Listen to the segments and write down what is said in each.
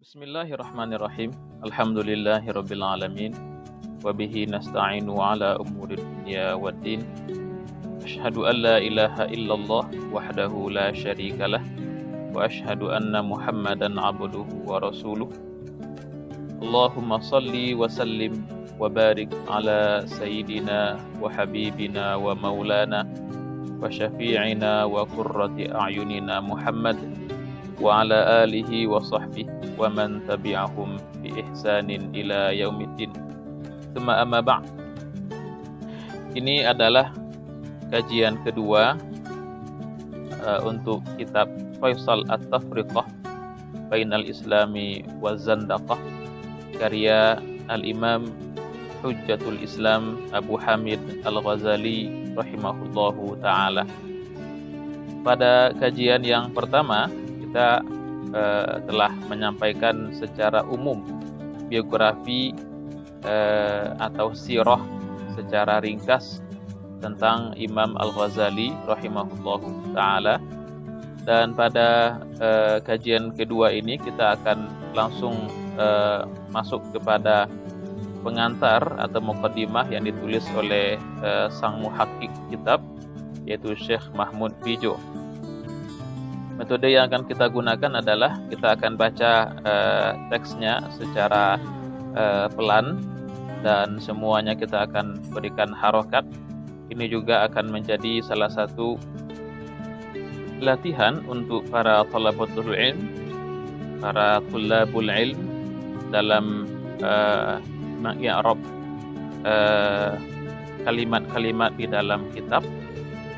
Bismillahirrahmanirrahim. Alhamdulillahirabbil alamin. Wa bihi nasta'inu ala umuri dunya waddin. Asyhadu an la ilaha illallah wahdahu la syarikalah wa asyhadu anna Muhammadan abduhu wa rasuluh. Allahumma salli wa sallim wa barik ala sayyidina wa habibina wa maulana wa syafi'ina wa qurrati a'yunina Muhammad wa ala alihi wa sahbihi wa man tabi'ahum bi ihsanin ila yaumiddin. Tsumma amma ba'd. Ini adalah kajian kedua untuk kitab Faisal At-Tafriqah Bainal Islami wa Zandaqah karya Al-Imam Hujjatul Islam Abu Hamid Al-Ghazali rahimahullahu ta'ala. Pada kajian yang pertama kita telah menyampaikan secara umum biografi atau sirah secara ringkas tentang Imam Al-Ghazali rahimahullahu ta'ala. Dan pada kajian kedua ini kita akan langsung masuk kepada pengantar atau muqaddimah yang ditulis oleh sang muhakkik kitab, yaitu Syekh Mahmud Bijo. Metode yang akan kita gunakan adalah kita akan baca teksnya secara pelan dan semuanya kita akan berikan harokat. Ini juga akan menjadi salah satu latihan untuk para thalabatul ilm, para thullabul ilm dalam mengi'rab kalimat-kalimat di dalam kitab,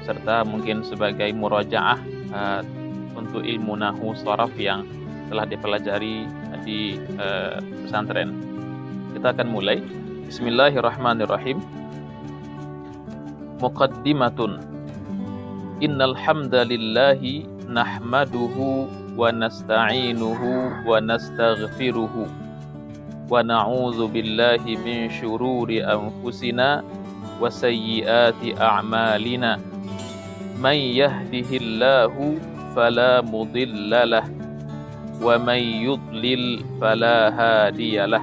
serta mungkin sebagai murajaah untuk ilmu nahwu sharaf yang telah dipelajari di pesantren. Kita akan mulai. Bismillahirrahmanirrahim. Muqaddimatun. Innal hamdalillahi nahmaduhu wa nasta'inuhu wa nastaghfiruhu wa na'udzu billahi min syururi anfusina wa sayyiati a'malina. May yahdihillahu فلا مضل له ومن يضلل فلا هادي له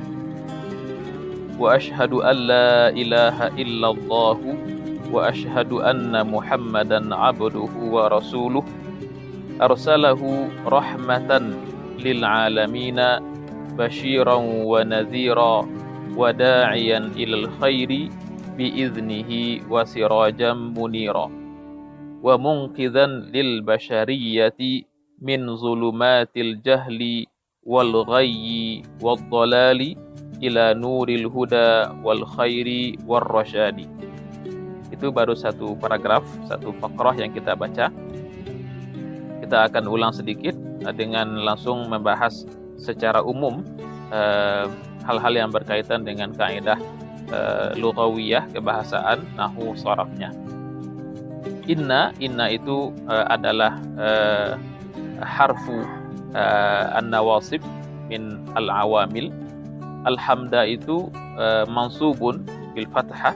وأشهد أن لا إله إلا الله وأشهد أن محمدا عبده ورسوله أرسله رحمة للعالمين بشيرا ونذيرا وداعيا إلى الخير بإذنه وسراجا منيرا wa munqidhan lil bashariyati min zulumatil jahli wal ghayyi wad dhalali ila nuril huda wal khairi war rasyadi. Itu baru satu paragraf, satu fakrah yang kita baca. Kita akan ulang sedikit dengan langsung membahas secara umum hal-hal yang berkaitan dengan kaidah lughawiyah, kebahasaan, nahwu sharafnya. Inna itu adalah harfu an-nawasib min al-awamil. Alhamda itu mansubun bil fathah,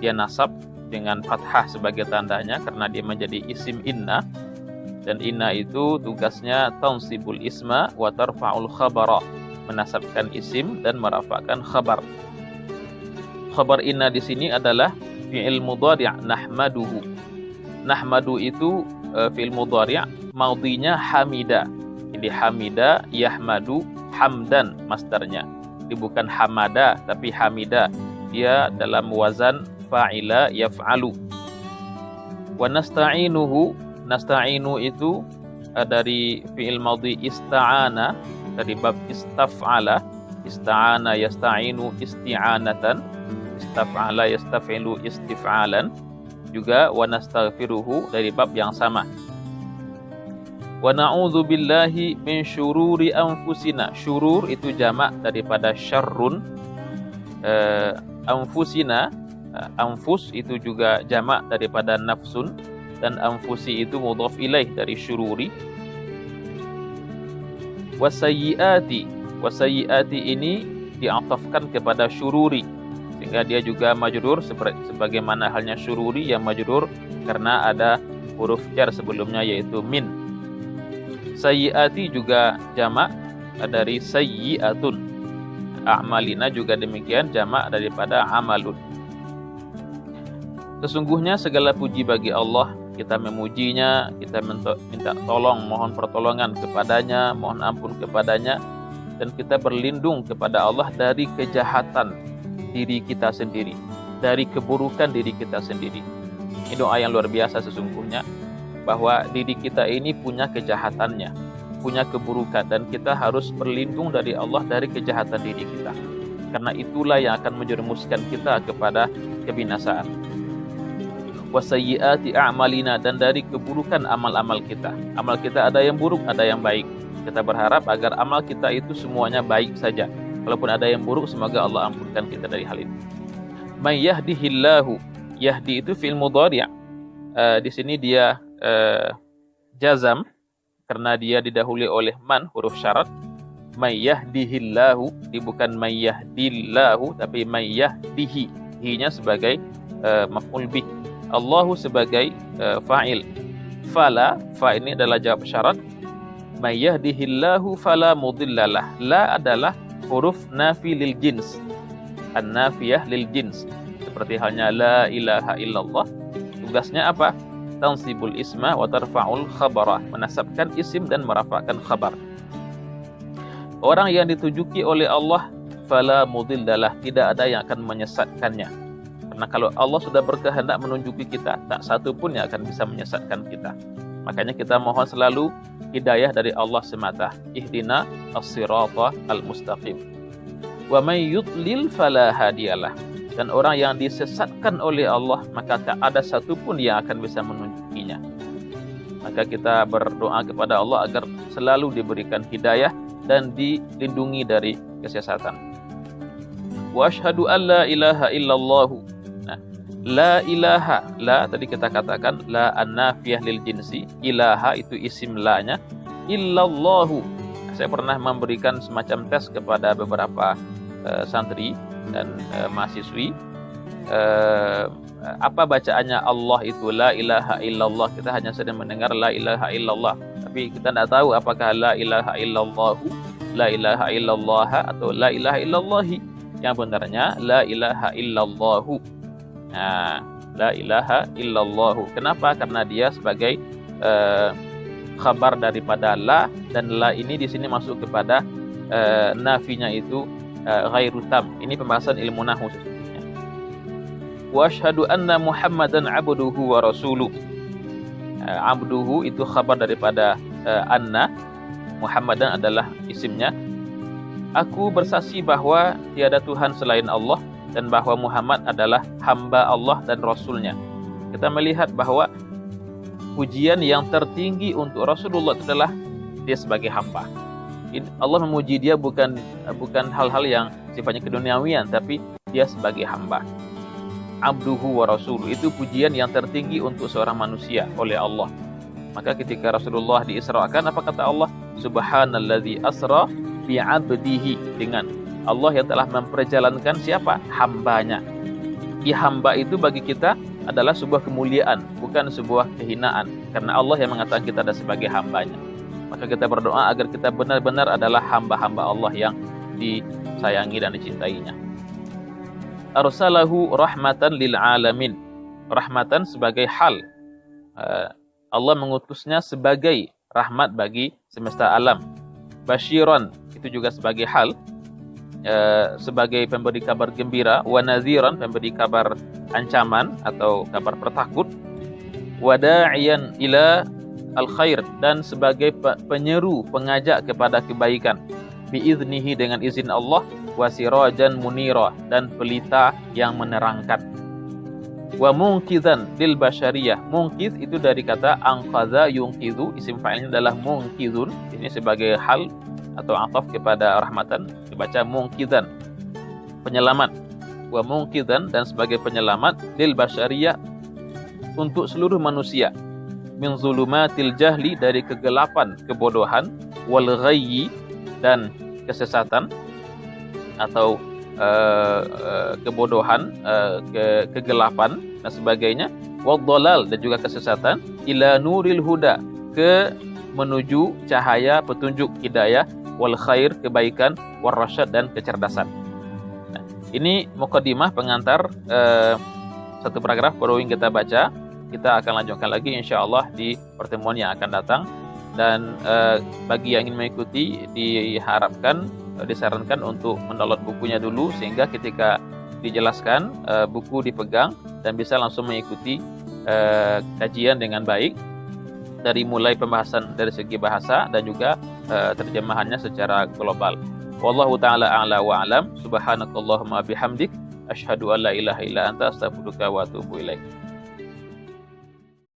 dia nasab dengan fathah sebagai tandanya karena dia menjadi isim inna. Dan inna itu tugasnya tansibul isma wa tarfa'ul khabara, menasabkan isim dan merafa'kan khabar. Khabar inna di sini adalah fi'il mudhari' nahmaduhu. Nahmadu itu fi'il mudhari', madhinya hamida. Jadi hamida yahmadu hamdan masdarnya. Jadi bukan hamada tapi hamida. Dia dalam wazan fa'ila yaf'alu. Wa nasta'inuhu, nasta'inu itu dari fi'il madhi ista'ana, dari bab istaf'ala. Ista'ana yasta'inu isti'anatan, istaf'ala yastaf'ilu istif'alan. Juga wa nastaghfiruhu dari bab yang sama. Wa na'udzu billahi min syururi anfusina. Syurur itu jamak daripada syarrun. Anfusina, anfus itu juga jamak daripada nafsun, dan anfusi itu mudhaf ilaih dari syururi. Wasayyiati, wasayyiati ini diatafkan kepada syururi, sehingga dia juga majrur sebagaimana halnya syururi yang majrur karena ada huruf jar sebelumnya yaitu min. Sayyiati juga jamak dari sayyi'atun. A'malina juga demikian, jamak daripada amalun. Sesungguhnya segala puji bagi Allah, kita memujinya, kita minta tolong, mohon pertolongan kepadanya, mohon ampun kepadanya, dan kita berlindung kepada Allah dari kejahatan diri kita sendiri, dari keburukan diri kita sendiri. Ini doa yang luar biasa sesungguhnya, bahwa diri kita ini punya kejahatannya, punya keburukan, dan kita harus berlindung dari Allah dari kejahatan diri kita. Karena itulah yang akan menjerumuskan kita kepada kebinasaan. Wasayyi'ati a'malina, dan dari keburukan amal-amal kita. Amal kita ada yang buruk, ada yang baik. Kita berharap agar amal kita itu semuanya baik saja. Walaupun ada yang buruk, semoga Allah ampunkan kita dari hal itu. May yahdihillahu, yahdi itu fi'il mudhari'. Di sini dia jazam karena dia didahului oleh man, huruf syarat. May yahdihillahu, bukan may yahdillahu, tapi may yahdihi. Hi-nya sebagai maf'ul bih. Allahu sebagai fa'il. Fala, fa ini adalah jawab syarat. May yahdihillahu fala mudhillalah. La adalah huruf nafi lil jins. An-nafiyah lil jins. Seperti halnya la ilaha illallah. Tugasnya apa? Tansibul isma wa tarfa'ul khabara. Menasabkan isim dan merafa'kan khabar. Orang yang ditunjuki oleh Allah, fala mudhillalah, tidak ada yang akan menyesatkannya. Karena kalau Allah sudah berkehendak menunjuki kita, tak satu pun yang akan bisa menyesatkan kita. Makanya kita mohon selalu hidayah dari Allah semata. Ihdina as-sirata al-mustaqim. Wa may yudlil fala hadiyalah. Dan orang yang disesatkan oleh Allah, maka tak ada satu pun yang akan bisa menunjukinya. Maka kita berdoa kepada Allah agar selalu diberikan hidayah dan dilindungi dari kesesatan. Wa asyhadu an la ilaha illallah. La ilaha, la tadi kita katakan la an-nafiyah lil jinsi, ilaha itu isim la-nya, illallahu. Saya pernah memberikan semacam tes kepada beberapa santri dan mahasiswi. Apa bacaannya Allah itu la ilaha illallah? Kita hanya sering mendengar la ilaha illallah, tapi kita tidak tahu apakah la ilaha illallahu, la ilaha illallah, atau la ilaha illallahi. Yang benarnya la ilaha illallahu. Nah, la ilaha illallahu. Kenapa? Karena dia sebagai khabar daripada la, dan la ini di sini masuk kepada nafinya itu ghairu tam. Ini pembahasan ilmu nahwu sesungguhnya. Wa asyhadu anna Muhammadan abduhu wa rasuluh. Abduhu itu khabar daripada anna, Muhammadan adalah isimnya. Aku bersaksi bahwa tiada Tuhan selain Allah, dan bahwa Muhammad adalah hamba Allah dan Rasulnya. Kita melihat bahwa pujian yang tertinggi untuk Rasulullah itu adalah dia sebagai hamba. Allah memuji dia bukan hal-hal yang sifatnya keduniawian, tapi dia sebagai hamba. Abduhu wa rasuluh, itu pujian yang tertinggi untuk seorang manusia oleh Allah. Maka ketika Rasulullah diisrakan, apa kata Allah? Subhanalladzi asra bi'abdihi, dengan Allah yang telah memperjalankan siapa? Hambanya. Hamba itu bagi kita adalah sebuah kemuliaan, bukan sebuah kehinaan. Karena Allah yang mengatakan kita ada sebagai hambanya. Maka kita berdoa agar kita benar-benar adalah hamba-hamba Allah yang disayangi dan dicintainya. Arsalahu rahmatan lil alamin. Rahmatan sebagai hal. Allah mengutusnya sebagai rahmat bagi semesta alam. Basyiran itu juga sebagai hal. Sebagai pemberi kabar gembira, wa nadhiran, pemberi kabar ancaman atau kabar pertakut, wa da'iyan ila al-khair, dan sebagai penyeru, pengajak kepada kebaikan, biiznihi, dengan izin Allah, wa sirajan munira, dan pelita yang menerangkan, wa munqidhan lil basyariyah. Munqidh itu dari kata anqadha yunqidhu, isim fa'ilnya adalah munqidhun. Ini sebagai hal atau ataf kepada rahmatan, dibaca munqidhan, penyelamat. Wa munqidhan, dan sebagai penyelamat, lil basyariyah, untuk seluruh manusia, min zulumatil jahli, dari kegelapan kebodohan, wal ghayyi, dan kesesatan atau kebodohan, kegelapan dan sebagainya, wad dhalal, dan juga kesesatan, ila nuril huda, ke menuju cahaya petunjuk hidayah, wal khair, kebaikan, war rasyad, dan kecerdasan. Nah, ini muqaddimah pengantar satu paragraf baru yang kita baca. Kita akan lanjutkan lagi insyaallah di pertemuan yang akan datang. Dan bagi yang ingin mengikuti diharapkan, disarankan untuk mendownload bukunya dulu, sehingga ketika dijelaskan buku dipegang dan bisa langsung mengikuti kajian dengan baik, dari mulai pembahasan dari segi bahasa dan juga terjemahannya secara global. Wallahu taala a'la wa alam. Subhanakallahumma bihamdik asyhadu an la ilaha illa anta astaghfiruka wa atubu ilaik.